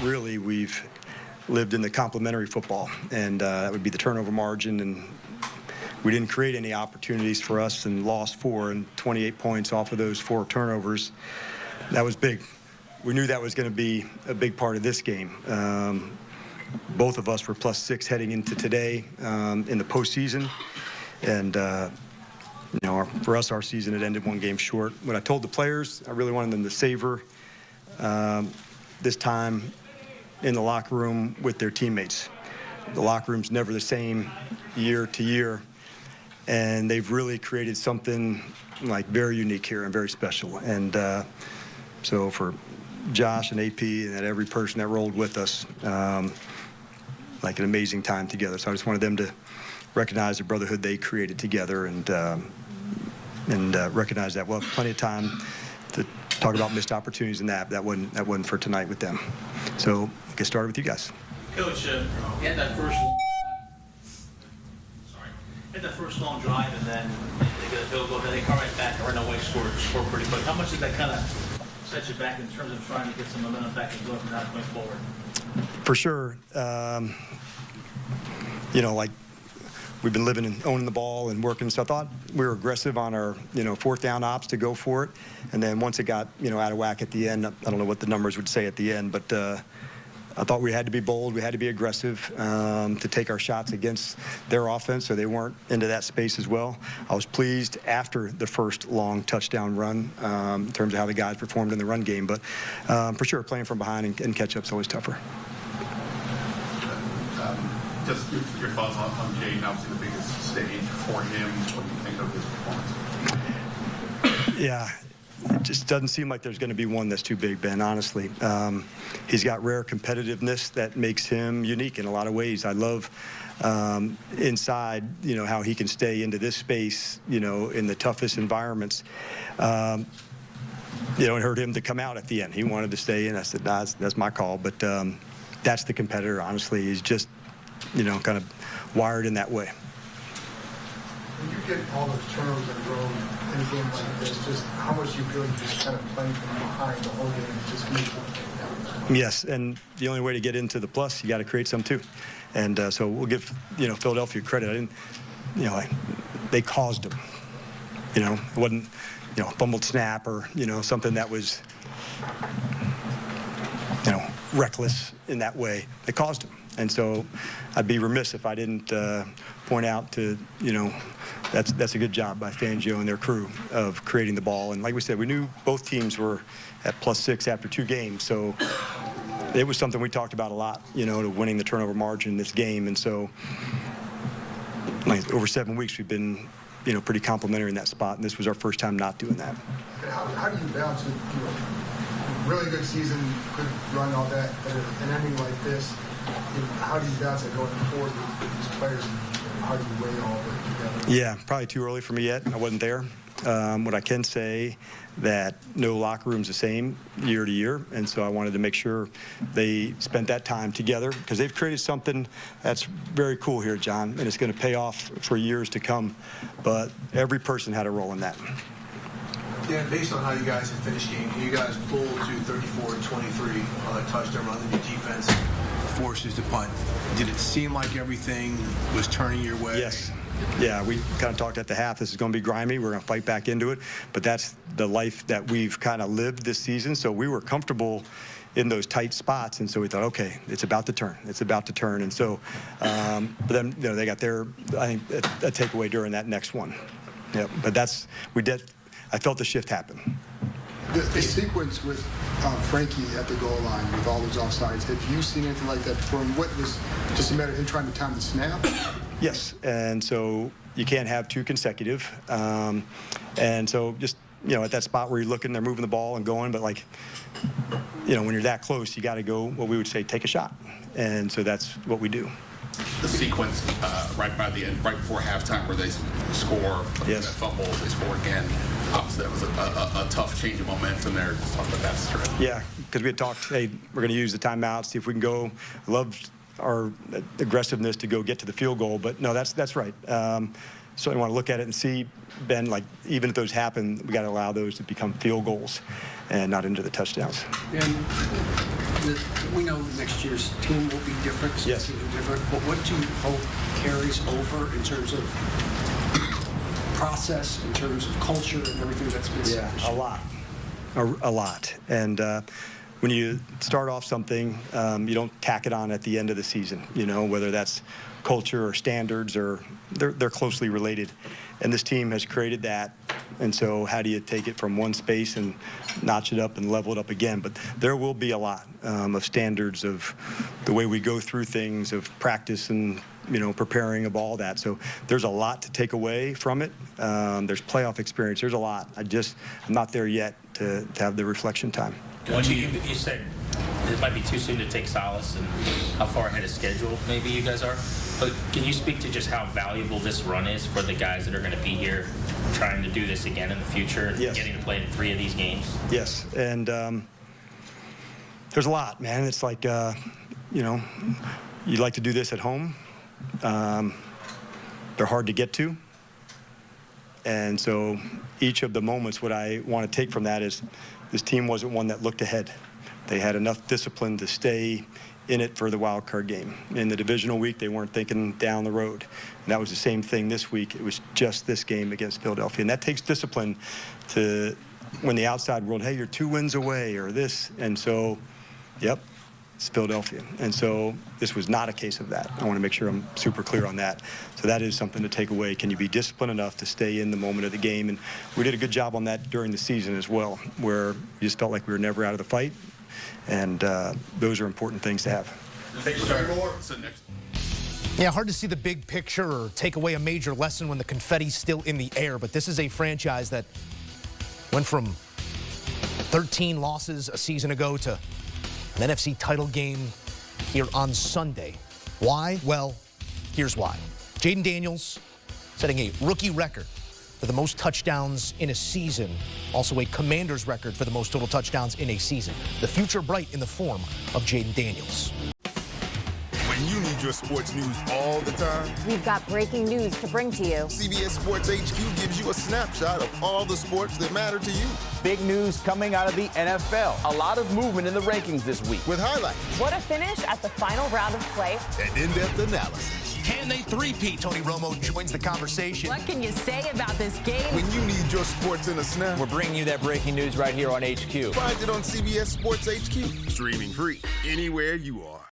really we've lived in the complementary football, and that would be the turnover margin, and we didn't create any opportunities for us and lost 4 and 28 points off of those 4 turnovers. That was big. We knew that was going to be a big part of this game. Both of us were +6 heading into today in the postseason, and you know, for us, our season had ended 1 game short. When I told the players, I really wanted them to savor this time in the locker room with their teammates. The locker room's never the same year to year, and they've really created something like very unique here and very special. And so for Josh and AP and every person that rolled with us, like an amazing time together. So I just wanted them to recognize the brotherhood they created together, and recognize that we'll have plenty of time to talk about missed opportunities, and that wasn't for tonight with them. So I'll get started with you guys. Coach, you had that first long drive, and then they get a field goal, then they come right back and run away, score pretty quick. How much did that kind of set you back in terms of trying to get some momentum back and going from that point forward? For sure. You know, like, we've been living and owning the ball and working, so I thought we were aggressive on our, 4th down ops to go for it. And then once it got, out of whack at the end, I don't know what the numbers would say at the end, but I thought we had to be bold, we had to be aggressive to take our shots against their offense, so they weren't into that space as well. I was pleased after the first long touchdown run in terms of how the guys performed in the run game, but for sure, playing from behind and catch-up's always tougher. Just your thoughts on Jayden, obviously the biggest stage for him. What do you think of his performance? Yeah, it just doesn't seem like there's going to be one that's too big, Ben, honestly. He's got rare competitiveness that makes him unique in a lot of ways. I love inside, how he can stay into this space, in the toughest environments. It hurt him to come out at the end. He wanted to stay in. I said, nah, that's my call. But that's the competitor, honestly. He's just, kind of wired in that way. When you get all those turnovers in a row in a game like this, just how much you feel like just kind of playing from behind the whole game just makes it. Yes, and the only way to get into the plus, you got to create some too. And so we'll give, Philadelphia credit. I didn't, they caused them. It wasn't, a fumbled snap or, something that was, reckless in that way. They caused them. And so I'd be remiss if I didn't point out to, that's a good job by Fangio and their crew of creating the ball. And like we said, we knew both teams were at +6 after 2 games. So it was something we talked about a lot, to winning the turnover margin in this game. And so like, over 7 weeks, we've been, pretty complimentary in that spot. And this was our first time not doing that. How do you balance it? Really good season, good run, all that, but an ending like this, how do you balance it going forward with these players, and how do you weigh all of it together? Yeah, probably too early for me yet. I wasn't there. What I can say that no locker room's the same year to year, and so I wanted to make sure they spent that time together because they've created something that's very cool here, John, and it's going to pay off for years to come. But every person had a role in that. Yeah, based on how you guys have finished game, you guys pulled to 34-23 on a touchdown run, and your defense forces to punt. Did it seem like everything was turning your way? Yes. Yeah, we kind of talked at the half. This is going to be grimy. We're going to fight back into it. But that's the life that we've kind of lived this season. So we were comfortable in those tight spots. And so we thought, okay, it's about to turn. It's about to turn. And so, but then, they got their, I think, a takeaway during that next one. Yeah, but I felt the shift happen. The sequence with Frankie at the goal line with all those offsides, have you seen anything like that before? And what was just a matter of him trying to time the snap? Yes, and so you can't have 2 consecutive. And so just, at that spot where you're looking, they're moving the ball and going, but like, when you're that close, you got to go, what we would say, take a shot. And so that's what we do. The sequence right by the end, right before halftime, where they score, yes. That fumble, they score again. Obviously, that was a tough change of momentum there. Just talk about that stretch. Yeah, because we had talked, hey, we're going to use the timeout, see if we can go. I loved our aggressiveness to go get to the field goal, but no, that's right. So I want to look at it and see, Ben, like, even if those happen, we got to allow those to become field goals and not into the touchdowns. And We know next year's team will be different. Yes. Different. But what do you hope carries over in terms of process, in terms of culture, and everything that's been said? A lot. A lot. And when you start off something, you don't tack it on at the end of the season, whether that's culture or standards, or they're closely related. And this team has created that. And so how do you take it from one space and notch it up and level it up again? But there will be a lot of standards of the way we go through things, of practice and, preparing, of all that. So there's a lot to take away from it. There's playoff experience. There's a lot. I'm not there yet to have the reflection time. You said it might be too soon to take solace in how far ahead of schedule maybe you guys are. But can you speak to just how valuable this run is for the guys that are going to be here trying to do this again in the future, Yes. getting to play in 3 of these games? Yes, and there's a lot, man. It's like, you'd like to do this at home. They're hard to get to. And so each of the moments, what I want to take from that is this team wasn't one that looked ahead. They had enough discipline to stay in it for the wild card game. In the divisional week, they weren't thinking down the road. And that was the same thing this week. It was just this game against Philadelphia. And that takes discipline to, when the outside world, hey, you're 2 wins away or this. And so, yep, it's Philadelphia. And so this was not a case of that. I want to make sure I'm super clear on that. So that is something to take away. Can you be disciplined enough to stay in the moment of the game? And we did a good job on that during the season as well, where we just felt like we were never out of the fight. And those are important things to have. Yeah, hard to see the big picture or take away a major lesson when the confetti's still in the air, but this is a franchise that went from 13 losses a season ago to an NFC title game here on Sunday. Why? Well, here's why. Jayden Daniels setting a rookie record for the most touchdowns in a season, also a Commander's record for the most total touchdowns in a season. The future bright in the form of Jayden Daniels. When you need your sports news all the time, we've got breaking news to bring to you. CBS Sports HQ gives you a snapshot of all the sports that matter to you. Big news coming out of the NFL. A lot of movement in the rankings this week. With highlights. What a finish at the final round of play. And in-depth analysis. Can they three-peat? Tony Romo joins the conversation. What can you say about this game? When you need your sports in a snap, we're bringing you that breaking news right here on HQ. Find it on CBS Sports HQ. Streaming free anywhere you are.